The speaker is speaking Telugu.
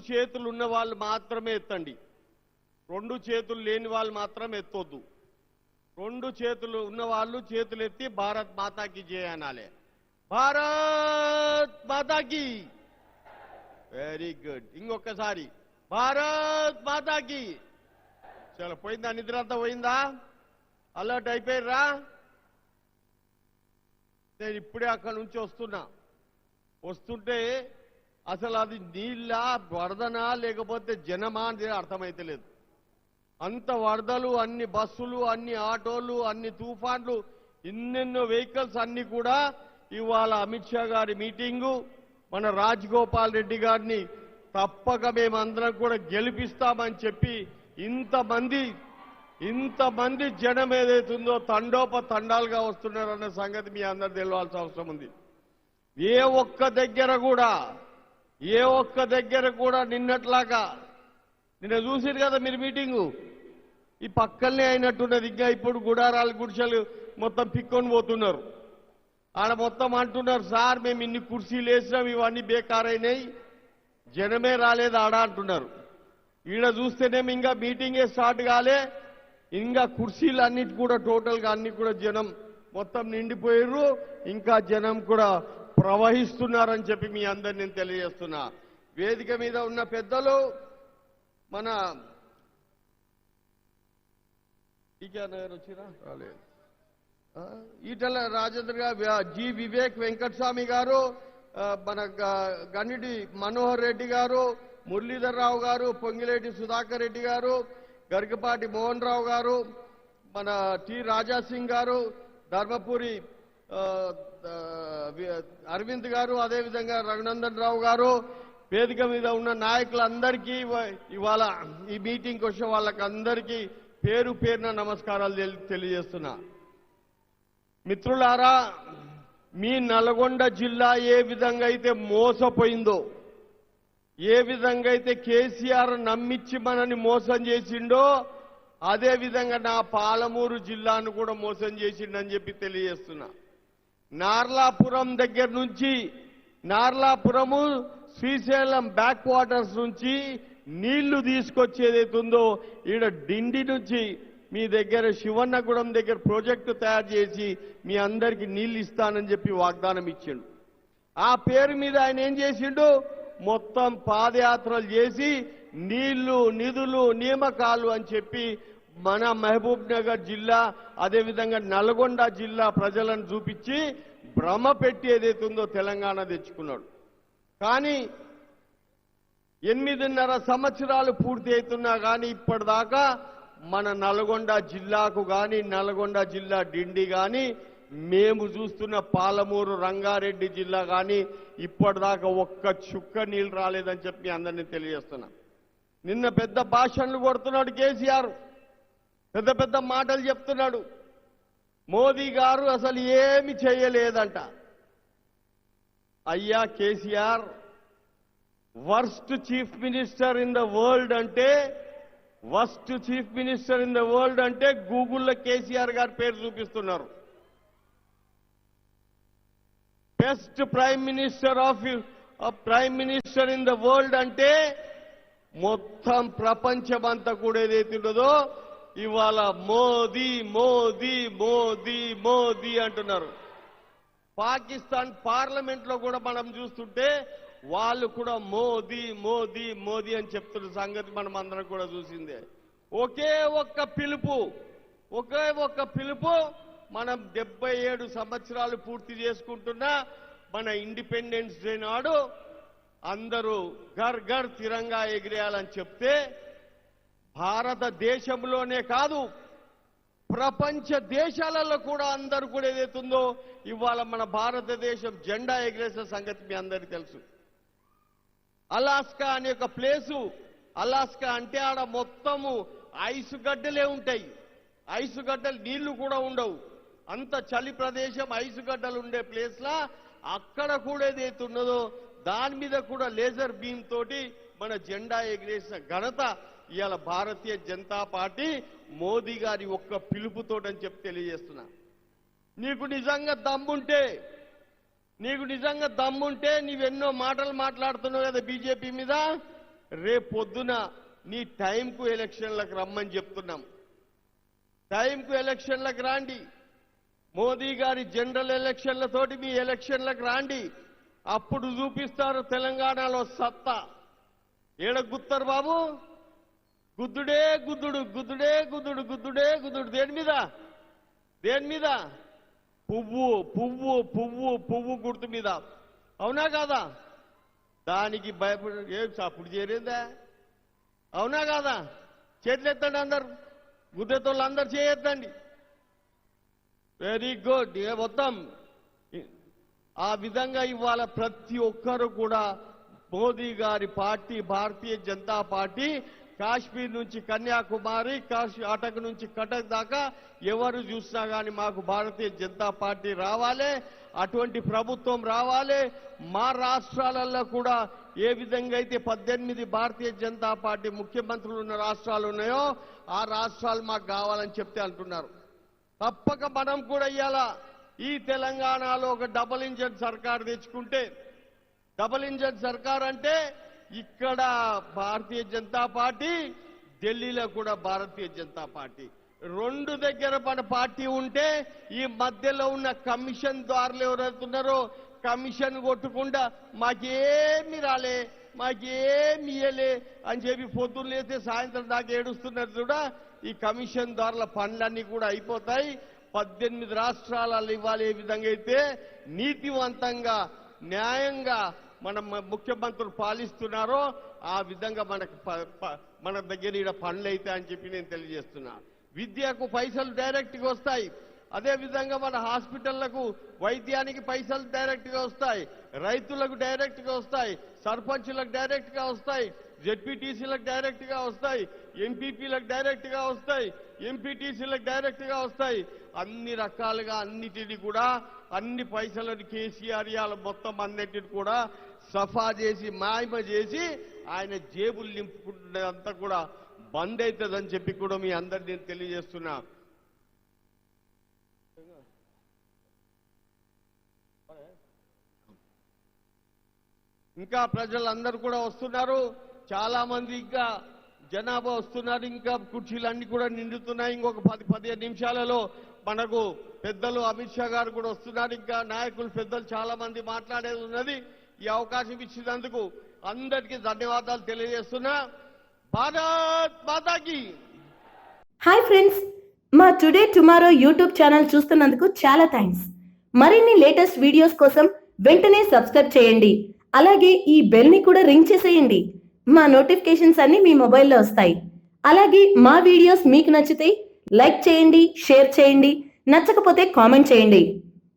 చేతులు ఉన్న వాళ్ళు మాత్రమే ఎత్తండి. 2 చేతులు లేని వాళ్ళు మాత్రం ఎత్తొద్దు. 2 చేతులు ఉన్న వాళ్ళు చేతులు ఎత్తి భారత్ మాతాకి జై అనాలి. భారత్ మాతాకి. Very good. ఇంకొకసారి భారత్ మాతాకి. చాలా పోయిందా? నిద్ర అంతా పోయిందా? అలర్ట్ అయిపోయిర్రా? నేను ఇప్పుడే అక్కడి నుంచి వస్తుంటే అసలు అది నీళ్ళ వరదనా లేకపోతే జనమా అనేది అర్థమైతే లేదు. అంత వరదలు, అన్ని బస్సులు, అన్ని ఆటోలు, అన్ని తుఫాన్లు, ఎన్నెన్నో వెహికల్స్ అన్ని కూడా ఇవాళ అమిత్ షా గారి మీటింగు, మన రాజగోపాల్ రెడ్డి గారిని తప్పక మేమందరం కూడా గెలిపిస్తామని చెప్పి ఇంతమంది జనం ఏదైతుందో తండోపతండాలుగా వస్తున్నారన్న సంగతి మీ అందరు తెలియాల్సిన అవసరం ఉంది. ఏ ఒక్క దగ్గర కూడా నిన్నట్లాగా నిన్న చూసిరు కదా మీరు మీటింగు, ఈ పక్కనే అయినట్టున్నది. ఇంకా ఇప్పుడు గుడారాలు గుడిసెలు మొత్తం పిక్కొని పోతున్నారు. ఆడ మొత్తం అంటున్నారు, సార్ మేము ఇన్ని కుర్చీలు వేసినాం ఇవన్నీ బేకారైనాయి, జనమే రాలేదు ఆడ అంటున్నారు. ఈడ చూస్తేనేమి ఇంకా మీటింగే స్టార్ట్ కాలే, ఇంకా కుర్చీలు అన్నిటి కూడా టోటల్గా అన్ని కూడా జనం మొత్తం నిండిపోయారు. ఇంకా జనం కూడా ప్రవహిస్తున్నారని చెప్పి మీ అందరిని నేను తెలియజేస్తున్నా. వేదిక మీద ఉన్న పెద్దలు మన నగర్ వచ్చిరా రాలేదు, ఈటల రాజేంద్ర గారు, జి వివేక్ వెంకటస్వామి గారు, మన గన్నిటి మనోహర్ రెడ్డి గారు, మురళీధర్ రావు గారు, పొంగిలేటి సుధాకర్ రెడ్డి గారు, గరికపాటి మోహన్ రావు గారు, మన టి రాజాసింగ్ గారు, ధర్మపురి అరవింద్ గారు, అదేవిధంగా రఘునందన్ రావు గారు, వేదిక మీద ఉన్న నాయకులందరికీ ఇవాళ ఈ మీటింగ్కి వచ్చే వాళ్ళకందరికీ పేరు పేరున నమస్కారాలు తెలియజేస్తున్నా. మిత్రులారా, మీ నల్గొండ జిల్లా ఏ విధంగా అయితే మోసపోయిందో, ఏ విధంగా అయితే కేసీఆర్ నమ్మించి మనని మోసం చేసిండో, అదే విధంగా నా పాలమూరు జిల్లాను కూడా మోసం చేసిండని చెప్పి తెలియజేస్తున్నా. నార్లాపురం దగ్గర నుంచి, నార్లాపురము శ్రీశైలం బ్యాక్ వాటర్స్ నుంచి నీళ్లు తీసుకొచ్చేదైతుందో ఈడ డిండి నుంచి మీ దగ్గర శివన్నగూడెం దగ్గర ప్రాజెక్టు తయారు చేసి మీ అందరికీ నీళ్లు ఇస్తానని చెప్పి వాగ్దానం ఇచ్చిండు. ఆ పేరు మీద ఆయన ఏం చేసిండు, మొత్తం పాదయాత్రలు చేసి నీళ్లు, నిధులు, నియామకాలు అని చెప్పి మన మహబూబ్ నగర్ జిల్లా అదేవిధంగా నల్గొండ జిల్లా ప్రజలను చూపించి భ్రమ పెట్టి ఏదైతుందో తెలంగాణ తెచ్చుకున్నాడు. కానీ 8.5 సంవత్సరాలు పూర్తి అవుతున్నా కానీ ఇప్పటిదాకా మన నల్గొండ జిల్లాకు కానీ, నల్గొండ జిల్లా డిండి కానీ, మేము చూస్తున్న పాలమూరు రంగారెడ్డి జిల్లా కానీ ఇప్పటిదాకా ఒక్క చుక్క నీళ్ళు రాలేదని చెప్పి అందరినీ తెలియజేస్తున్నా. నిన్న పెద్ద భాషణలు కొడుతున్నాడు కేసీఆర్, పెద్ద పెద్ద మాటలు చెప్తున్నాడు. మోదీ గారు అసలు ఏమి చేయలేదంట. అయ్యా KCR, worst chief minister in the world అంటే, worst chief minister in the world అంటే గూగుల్లో కేసీఆర్ గారి పేరు చూపిస్తున్నారు. Best prime minister in the world అంటే మొత్తం ప్రపంచమంతా కూడా ఏదైతే ఉన్నదో ఇవాళ మోదీ మోదీ మోదీ మోదీ అంటున్నారు. పాకిస్తాన్ పార్లమెంట్ లో కూడా మనం చూస్తుంటే వాళ్ళు కూడా మోదీ మోదీ మోదీ అని చెప్తున్న సంగతి మనం అందరం కూడా చూసిందే. ఒకే ఒక్క పిలుపు మనం 77 సంవత్సరాలు పూర్తి చేసుకుంటున్నా మన ఇండిపెండెన్స్ డే నాడు అందరూ ఘర్ ఘర్ తిరంగా ఎగిరేయాలని చెప్తే, భారతదేశంలోనే కాదు ప్రపంచ దేశాలలో కూడా అందరూ కూడా ఏదైతుందో ఇవాళ మన భారతదేశం జెండా ఎగిరేసే సంగతి మీ అందరికీ తెలుసు. అలాస్కా అనే ఒక ప్లేసు, అలాస్కా అంటే ఆడ మొత్తము ఐసు గడ్డలే ఉంటాయి, ఐసు గడ్డలు నీళ్లు కూడా ఉండవు, అంత చలి ప్రదేశం, ఐసు గడ్డలు ఉండే ప్లేస్లా అక్కడ కూడా ఏదైతే ఉన్నదో దాని మీద కూడా లేజర్ బీమ్ తోటి మన జెండా ఎగిరేసిన ఘనత ఇవాళ భారతీయ జనతా పార్టీ మోదీ గారి ఒక్క పిలుపుతోటని చెప్పి తెలియజేస్తున్నా. నీకు నిజంగా దమ్ముంటే నీవెన్నో మాటలు మాట్లాడుతున్నావు కదా బీజేపీ మీద, రేపు పొద్దున నీ టైంకు ఎలక్షన్లకు రమ్మని చెప్తున్నాం. టైంకు ఎలక్షన్లకు రాండి. మోదీ గారి జనరల్ ఎలక్షన్లతోటి మీ ఎలక్షన్లకు రాండి. అప్పుడు చూపిస్తారు తెలంగాణలో సత్తా. ఏడ గుత్తరు బాబు? గుద్దుడే గుద్దుడు, గుద్దుడే గుద్దుడు, గుద్దుడే గుద్దుడు. దేని మీద? దేని మీద? పువ్వు పువ్వు పువ్వు పువ్వు గుర్తు మీద. అవునా కాదా? దానికి భయపడి అప్పుడు చేరిందా? అవునా కాదా? చేతులు ఎత్తండి అందరు, గుద్దెతోళ్ళు అందరు చేయొద్దండి. Very good. మొత్తం ఆ విధంగా ఇవాళ ప్రతి ఒక్కరు కూడా మోదీ గారి పార్టీ భారతీయ జనతా పార్టీ కాశ్మీర్ నుంచి కన్యాకుమారి, అటక్ నుంచి కటక్ దాకా ఎవరు చూసినా కానీ మాకు భారతీయ జనతా పార్టీ రావాలి, అటువంటి ప్రభుత్వం రావాలి. మా రాష్ట్రాలలో కూడా ఏ విధంగా అయితే 18 భారతీయ జనతా పార్టీ ముఖ్యమంత్రులు ఉన్న రాష్ట్రాలు ఉన్నాయో ఆ రాష్ట్రాలు మాకు కావాలని చెప్తే అంటున్నారు. తప్పక మనం కూడా ఇయ్యాల ఈ తెలంగాణలో ఒక డబుల్ ఇంజన్ సర్కార్ తెచ్చుకుంటే, డబుల్ ఇంజన్ సర్కార్ అంటే ఇక్కడ భారతీయ జనతా పార్టీ, ఢిల్లీలో కూడా భారతీయ జనతా పార్టీ, రెండు దగ్గర మన పార్టీ ఉంటే ఈ మధ్యలో ఉన్న కమిషన్ దారులు ఎవరైతున్నారో కమిషన్ కొట్టకుండా మాకేమి రాలే, మాకేమి ఇయ్యలే అని చెప్పి పొద్దున్న లేస్తే సాయంత్రం దాకా ఏడుస్తున్నారు కూడా. ఈ కమిషన్ దారుల పనులన్నీ కూడా అయిపోతాయి. 18 రాష్ట్రాలలో ఇవాళ ఏ విధంగా అయితే నీతివంతంగా న్యాయంగా మన ముఖ్యమంత్రులు పాలిస్తున్నారో ఆ విధంగా మన దగ్గర ఈడ పనులు అవుతాయి అని చెప్పి నేను తెలియజేస్తున్నా. విద్యకు పైసలు డైరెక్ట్గా వస్తాయి. అదే విధంగా మన హాస్పిటళ్లకు వైద్యానికి పైసలు డైరెక్ట్గా వస్తాయి, రైతులకు డైరెక్ట్గా వస్తాయి, సర్పంచులకు డైరెక్ట్గా వస్తాయి, జెడ్పీటీసీలకు డైరెక్ట్గా వస్తాయి, ఎంపీపీలకు డైరెక్ట్గా వస్తాయి, ఎంపీటీసీలకు డైరెక్ట్గా వస్తాయి. అన్ని రకాలుగా అన్నిటిని కూడా అన్ని పైసలను కేసీఆర్ మొత్తం అన్నిటిని కూడా సఫా చేసి మాయమ చేసి ఆయన జేబులు నింపుకుంటున్నదంతా కూడా బంద్ అవుతుందని చెప్పి కూడా మీ అందరు నేను తెలియజేస్తున్నా. ఇంకా ప్రజలందరూ కూడా వస్తున్నారు, చాలా మంది ఇంకా జనాభా వస్తున్నారు, ఇంకా కుర్చీలన్నీ కూడా నిండుతున్నాయి. ఇంకొక 10-15 నిమిషాలలో మనకు పెద్దలు అమిత్ షా గారు కూడా వస్తున్నారు. ఇంకా నాయకులు పెద్దలు చాలా మంది మాట్లాడేది ఉన్నది. ఈ అవకాశం ఇచ్చినందుకు అందరికీ ధన్యవాదాలు తెలియజేస్తున్నా. భారత్ మాతాకి. హాయ్ ఫ్రెండ్స్, మా టుడే టుమారో యూట్యూబ్ ఛానల్ చూస్తున్నందుకు చాలా థ్యాంక్స్. మరిన్ని లేటెస్ట్ వీడియోస్ కోసం వెంటనే సబ్స్క్రైబ్ చేయండి. అలాగే ఈ బెల్ ని కూడా రింగ్ చేసేయండి. మా నోటిఫికేషన్స్ అన్ని మీ మొబైల్లో వస్తాయి. అలాగే మా వీడియోస్ మీకు నచ్చితే లైక్ చేయండి, షేర్ చేయండి, నచ్చకపోతే కామెంట్ చేయండి.